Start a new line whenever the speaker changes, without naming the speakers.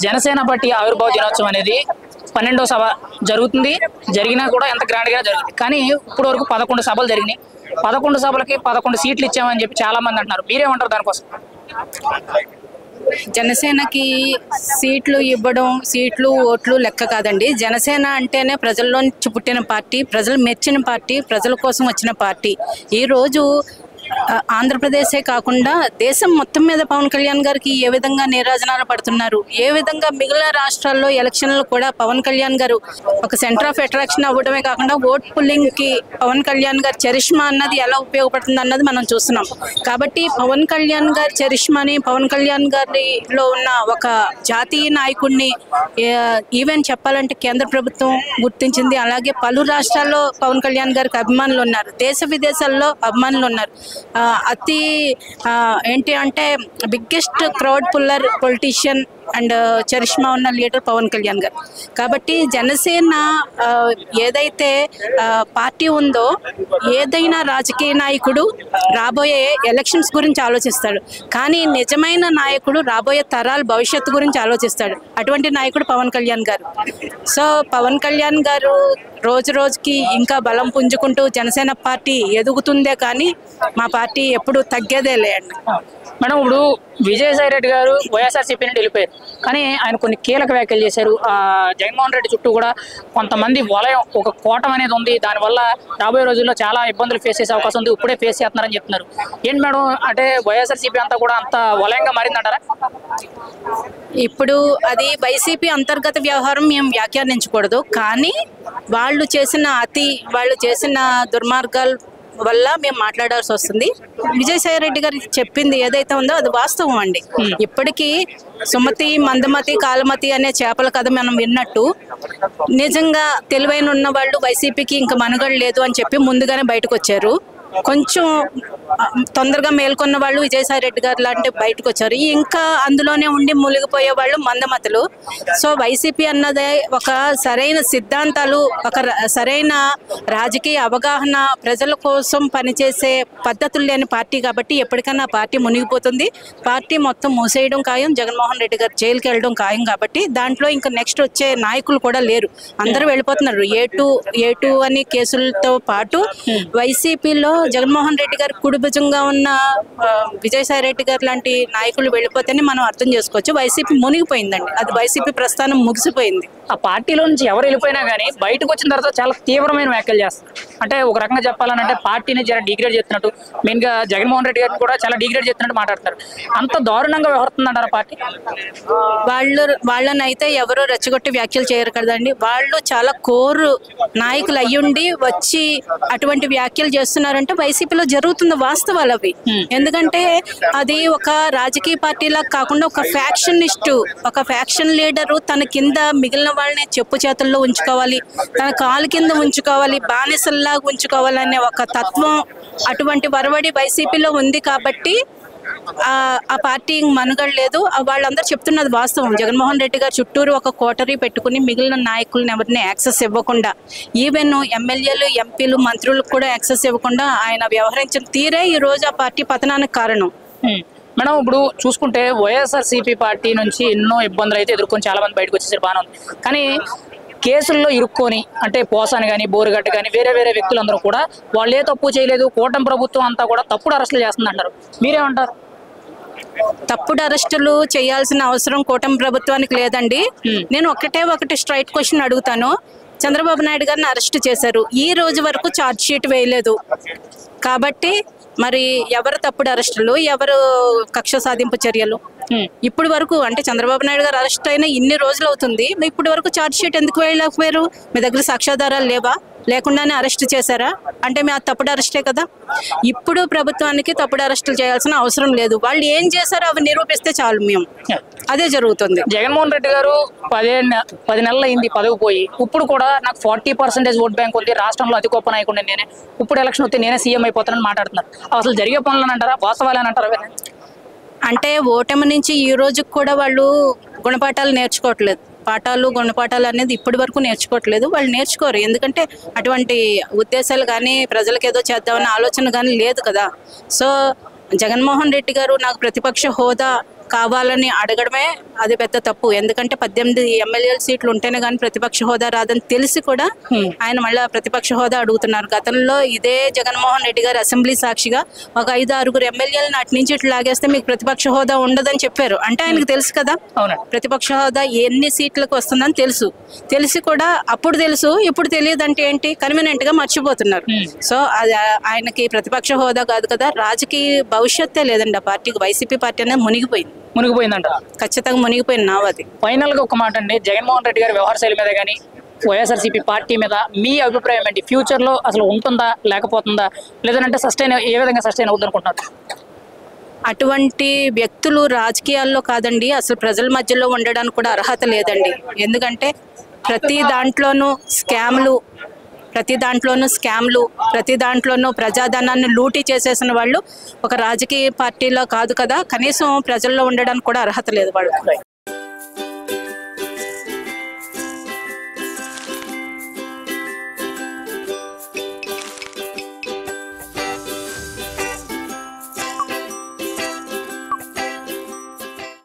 Janasena party ఆవిర్భావ దినోత్సవం అనేది 12వ సభ జరుగుతుంది. జరిగినా కూడా ఎంత గ్రాండ్గా జరుగుతుంది. కానీ ఇప్పుడు వరకు 11 సభలు జరిగినాయి. 11 సభలకి 11 సీట్లు ఇచ్చామని చెప్పి చాలా మంది అంటున్నారు. మీరేమంటారు దానికోసం?
జనసేనకి సీట్లు ఇవ్వడం, సీట్లు ఓట్లు లెక్క కాదండి. జనసేన అంటేనే ప్రజల్లోంచి పుట్టిన పార్టీ, ప్రజలు మెచ్చిన పార్టీ, ప్రజల కోసం వచ్చిన పార్టీ. ఈరోజు ఆంధ్రప్రదేశే కాకుండా దేశం మొత్తం మీద పవన్ కళ్యాణ్ గారికి ఏ విధంగా నీరాజనాలు పడుతున్నారు, ఏ విధంగా మిగిలిన రాష్ట్రాల్లో ఎలక్షన్లు కూడా పవన్ కళ్యాణ్ గారు ఒక సెంటర్ ఆఫ్ అట్రాక్షన్ అవ్వడమే కాకుండా ఓట్ పుల్లింగ్కి పవన్ కళ్యాణ్ గారి చరిష్మా అన్నది ఎలా ఉపయోగపడుతుంది అన్నది మనం చూస్తున్నాం. కాబట్టి పవన్ కళ్యాణ్ గారి చరిష్మాని, పవన్ కళ్యాణ్ గారిలో ఉన్న ఒక జాతీయ నాయకుడిని ఈవెన్ చెప్పాలంటే కేంద్ర ప్రభుత్వం గుర్తించింది. అలాగే పలు రాష్ట్రాల్లో పవన్ కళ్యాణ్ గారికి అభిమానులు ఉన్నారు, దేశ విదేశాల్లో అభిమానులు ఉన్నారు. అతి ఏంటి అంటే biggest crowd puller politician and charisma ఉన్న లీడర్ పవన్ కళ్యాణ్ గారు. కాబట్టి జనసేన ఏదైతే పార్టీ ఉందో, ఏదైనా రాజకీయ నాయకుడు రాబోయే ఎలక్షన్స్ గురించి ఆలోచిస్తాడు, కానీ నిజమైన నాయకుడు రాబోయే తరాల భవిష్యత్తు గురించి ఆలోచిస్తాడు. అటువంటి నాయకుడు పవన్ కళ్యాణ్ గారు. సో పవన్ కళ్యాణ్ గారు రోజు రోజుకి ఇంకా బలం పుంజుకుంటూ జనసేన పార్టీ ఎదుగుతుందే కానీ మా పార్టీ ఎప్పుడు తగ్గేదే లేండి.
మేడం, ఇప్పుడు విజయసాయి రెడ్డి గారు వైఎస్ఆర్సీపీ నుండి వెళ్ళిపోయారు, కానీ ఆయన కొన్ని కీలక వ్యాఖ్యలు చేశారు. జగన్మోహన్ రెడ్డి చుట్టూ కూడా కొంతమంది వలయం, ఒక కోటం అనేది ఉంది, దానివల్ల రాబోయే రోజుల్లో చాలా ఇబ్బందులు ఫేస్ చేసే అవకాశం ఉంది, ఇప్పుడే ఫేస్ చేస్తున్నారని చెప్తున్నారు. ఏంటి మేడం, అంటే వైఎస్ఆర్సీపీ అంతా కూడా అంత వలయంగా మారిందంటారా?
ఇప్పుడు అది వైసీపీ అంతర్గత వ్యవహారం, మేము వ్యాఖ్యానించకూడదు. కానీ వాళ్ళు చేసిన దుర్మార్గాల వల్ల మేము మాట్లాడాల్సి వస్తుంది. విజయసాయి రెడ్డి గారు చెప్పింది ఏదైతే ఉందో అది వాస్తవం అండి. ఇప్పటికీ సుమతి, మందమతి, కాలమతి అనే చేపల కథ మనం విన్నట్టు నిజంగా తెలివైన ఉన్న వాళ్ళు వైసీపీకి ఇంకా మనుగడ లేదు అని చెప్పి ముందుగానే బయటకు వచ్చారు. కొంచెం తొందరగా మేల్కొన్న వాళ్ళు విజయసాయి రెడ్డి గారు లాంటి బయటకు వచ్చారు. ఇంకా అందులోనే ఉండి మునిగిపోయే వాళ్ళు మందమతులు. సో వైసీపీ అన్నదే ఒక సరైన సిద్ధాంతాలు, ఒక సరైన రాజకీయ అవగాహన, ప్రజల కోసం పనిచేసే పద్ధతులు లేని పార్టీ. కాబట్టి ఎప్పటికైనా పార్టీ మునిగిపోతుంది. పార్టీ మొత్తం మూసేయడం ఖాయం, జగన్మోహన్ రెడ్డి గారు జైలుకి వెళ్ళడం ఖాయం. కాబట్టి దాంట్లో ఇంకా నెక్స్ట్ వచ్చే నాయకులు కూడా లేరు, అందరూ వెళ్ళిపోతున్నారు. ఏ2 అని కేసులతో పాటు వైసీపీలో జగన్మోహన్ రెడ్డి గారు కుడిభుజంగా ఉన్న విజయసాయి రెడ్డి గారు లాంటి నాయకులు వెళ్ళిపోతేనే మనం అర్థం చేసుకోవచ్చు వైసీపీ మునిగిపోయిందండి. అది వైసీపీ ప్రస్థానం ముగిసిపోయింది.
ఆ పార్టీలో నుంచి ఎవరు వెళ్ళిపోయినా కానీ బయటకు వచ్చిన తర్వాత చాలా తీవ్రమైన వ్యాఖ్యలు చేస్తారు. అంటే ఒక రకంగా చెప్పాలంటే పార్టీని చాలా డిగ్రేడ్ చేస్తున్నట్టు, మెయిన్గా జగన్మోహన్ రెడ్డి గారిని కూడా చాలా డిగ్రేడ్ చేస్తున్నట్టు మాట్లాడతారు. అంత దారుణంగా వ్యవహరిస్తుందంటారా పార్టీ?
వాళ్ళనైతే ఎవరో రెచ్చగొట్టి వ్యాఖ్యలు చేయరు కదండి. వాళ్ళు చాలా కోరు నాయకులు అయ్యుండి వచ్చి అటువంటి వ్యాఖ్యలు చేస్తున్నారంటే వైసీపీలో జరుగుతున్న వాస్తవాలు అవి. ఎందుకంటే అది ఒక రాజకీయ పార్టీలా కాకుండా ఒక ఫ్యాక్షనిస్టు, ఒక ఫ్యాక్షన్ లీడరు తన కింద మిగిలిన వాళ్ళని చెప్పు చేతుల్లో ఉంచుకోవాలి, తన కాలు కింద ఉంచుకోవాలి, బానిసల్లాగా ఉంచుకోవాలనే ఒక తత్వం, అటువంటి వరవడి వైసీపీలో ఉంది. కాబట్టి ఆ పార్టీ మనుగడ లేదు. వాళ్ళందరూ చెప్తున్నది వాస్తవం. జగన్మోహన్ రెడ్డి గారు చుట్టూరు ఒక కోటరీ పెట్టుకుని మిగిలిన నాయకులను ఎవరిని యాక్సెస్ ఇవ్వకుండా, ఈవెన్ ఎమ్మెల్యేలు, ఎంపీలు, మంత్రులకు కూడా యాక్సెస్ ఇవ్వకుండా ఆయన వ్యవహరించిన తీరే ఈ రోజు ఆ పార్టీ పతనానికి కారణం.
మేడం, ఇప్పుడు చూసుకుంటే వైఎస్ఆర్సీపీ పార్టీ నుంచి ఎన్నో ఇబ్బందులు అయితే ఎదుర్కొని చాలా మంది బయటకు వచ్చేసరి బాగానే ఉంది. కానీ కేసుల్లో ఇరుక్కొని, అంటే పోసాని కానీ, బోరుగడ్డ కానీ, వేరే వేరే వ్యక్తులందరూ కూడా వాళ్ళు ఏ తప్పు చేయలేదు, కూటమి ప్రభుత్వం అంతా కూడా తప్పుడు అరెస్టులు చేస్తుందంటారు. మీరేమంటారు?
తప్పుడు అరెస్టులు చేయాల్సిన అవసరం కూటమి ప్రభుత్వానికి లేదండి. నేను ఒకటి స్ట్రైట్ క్వశ్చన్ అడుగుతాను. చంద్రబాబు నాయుడు గారిని అరెస్ట్ చేశారు, ఈ రోజు వరకు ఛార్జ్ షీట్ వేయలేదు. కాబట్టి మరి ఎవరు తప్పుడు అరెస్టులు, ఎవరు కక్ష సాధింపు చర్యలు? ఇప్పుడు వరకు అంటే చంద్రబాబు నాయుడు గారు అరెస్ట్ అయినా ఇన్ని రోజులు అవుతుంది, ఇప్పుడు వరకు ఛార్జ్ షీట్ ఎందుకు వేయలేకపోయారు? మీ దగ్గర సాక్ష్యాధారాలు లేవా? లేకుండానే అరెస్ట్ చేశారా? అంటే మీ తప్పుడు అరెస్టే కదా. ఇప్పుడు ప్రభుత్వానికి తప్పుడు అరెస్టులు చేయాల్సిన అవసరం లేదు. వాళ్ళు ఏం చేశారో అవి నిరూపిస్తే చాలు. మేము అదే జరుగుతుంది.
జగన్మోహన్ రెడ్డి గారు 10 నెలలు అయింది పదవి పోయి, ఇప్పుడు కూడా నాకు 40% ఓట్ బ్యాంక్ ఉంది, రాష్ట్రంలో అతి గొప్ప నాయకుడిని నేనే, ఇప్పుడు ఎలక్షన్ వస్తే నేనే సీఎం అయిపోతానని మాట్లాడుతున్నారు. అసలు జరిగే పనులని అంటారా, వాస్తవాలని అంటారా?
అంటే ఓటమి నుంచి ఈ రోజుకి కూడా వాళ్ళు గుణపాఠాలు నేర్చుకోవట్లేదు. గుణపాఠాలు అనేది ఇప్పటి వరకు నేర్చుకోవట్లేదు. వాళ్ళు నేర్చుకోరు, ఎందుకంటే అటువంటి ఉద్దేశాలు కానీ, ప్రజలకు ఏదో చేద్దామన్న ఆలోచన కానీ లేదు కదా. సో జగన్మోహన్ రెడ్డి గారు నాకు ప్రతిపక్ష హోదా కావాలని అడగడమే అది పెద్ద తప్పు. ఎందుకంటే 18 ఎమ్మెల్యేల సీట్లు ఉంటేనే కానీ ప్రతిపక్ష హోదా రాదని తెలిసి కూడా ఆయన మళ్ళీ ప్రతిపక్ష హోదా అడుగుతున్నారు. గతంలో ఇదే జగన్మోహన్ రెడ్డి గారు అసెంబ్లీ సాక్షిగా ఒక 5-6 ఎమ్మెల్యేలను అటు నుంచి ఇటు లాగేస్తే మీకు ప్రతిపక్ష హోదా ఉండదని చెప్పారు. అంటే ఆయనకు తెలుసు కదా ప్రతిపక్ష హోదా ఎన్ని సీట్లకు వస్తుందని తెలిసి కూడా అప్పుడు తెలుసు, ఇప్పుడు తెలియదు అంటే ఏంటి, కన్వీనియంట్ గా మర్చిపోతున్నారు. సో అది ఆయనకి ప్రతిపక్ష హోదా కాదు కదా, రాజకీయ భవిష్యత్తే లేదండి ఆ పార్టీకి. వైసీపీ పార్టీ అనేది మునిగిపోయిందంట, ఖచ్చితంగా మునిగిపోయింది నావది.
ఫైనల్ గా ఒక మాట అండి, జగన్మోహన్ రెడ్డి గారి వ్యవహార శైలి మీద కానీ వైఎస్ఆర్సీపీ పార్టీ మీద మీ అభిప్రాయం ఏంటి? ఫ్యూచర్ లో అసలు ఉంటుందా లేకపోతుందా, లేదంటే ఏ విధంగా సస్టైన్ అవుతుంది అనుకుంటున్నారు?
అటువంటి వ్యక్తులు రాజకీయాల్లో కాదండి, అసలు ప్రజల మధ్యలో ఉండడానికి కూడా అర్హత లేదండి. ఎందుకంటే ప్రతి దాంట్లోనూ స్కామ్లు, ప్రతి దాంట్లోనూ ప్రజాధనాన్ని లూటీ చేసేసిన వాళ్ళు ఒక రాజకీయ పార్టీలో కాదు కదా, కనీసం ప్రజల్లో ఉండడానికి కూడా అర్హత లేదు వాళ్ళు.